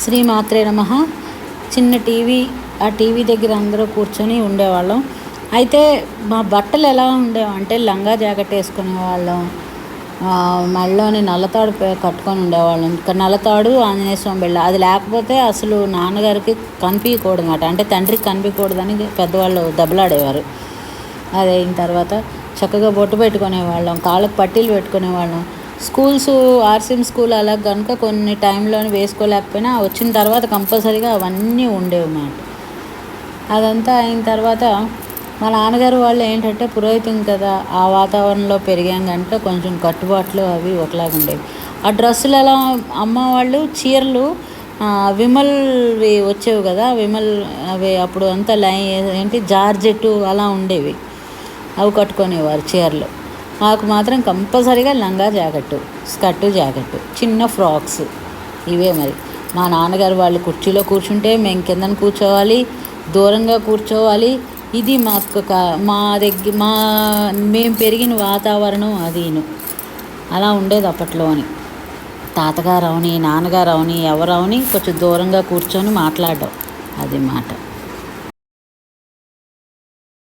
శ్రీమాత్రే నమః. చిన్న టీవీ, ఆ టీవీ దగ్గర అందరూ కూర్చొని ఉండేవాళ్ళం. అయితే మా బట్టలు ఎలా ఉండేవంటే లంగా జాకెట్ వేసుకునేవాళ్ళం, మెడలోని నల్లతాడు కట్టుకొని ఉండేవాళ్ళం. నల్లతాడు, ఆంజనేయ స్వామి బిళ్ళ, అది లేకపోతే అసలు నాన్నగారికి కనిపించకూడదు అన్నమాట. అంటే తండ్రికి కనిపించకూడదని పెద్దవాళ్ళు దెబ్బలాడేవారు. అది అయిన తర్వాత చక్కగా బొట్టు పెట్టుకునేవాళ్ళం, కాళ్ళకు పట్టీలు పెట్టుకునేవాళ్ళం. స్కూల్స్, ఆర్సిఎం స్కూల్ అలా కనుక కొన్ని టైంలోనే వేసుకోలేకపోయినా వచ్చిన తర్వాత కంపల్సరీగా అవన్నీ ఉండేవి అన్నమాట. అదంతా అయిన తర్వాత మా నాన్నగారు వాళ్ళు ఏంటంటే పురోహితం కదా, ఆ వాతావరణంలో పెరిగాం కనుక కొంచెం కట్టుబాట్లు అవి ఒకలాగా ఉండేవి. ఆ డ్రెస్సులు ఎలా, అమ్మ వాళ్ళు చీరలు విమల్వి వచ్చేవి కదా, విమల్ అవి అప్పుడు అంతా ఏంటి జార్జెట్టు అలా ఉండేవి, అవి కట్టుకునేవారు చీరలు. మాకు మాత్రం కంపల్సరీగా లంగా జాకెట్టు, స్కర్టు జాకెట్టు, చిన్న ఫ్రాక్స్, ఇవే. మరి మా నాన్నగారు వాళ్ళు కుర్చీలో కూర్చుంటే మేము కిందన కూర్చోవాలి, దూరంగా కూర్చోవాలి. ఇది మాకు మేము పెరిగిన వాతావరణం అదీను అలా ఉండేది అప్పట్లోని. తాతగారు అవని, నాన్నగారు అవని, ఎవరు అవని కొంచెం దూరంగా కూర్చొని మాట్లాడడం, అది మాట.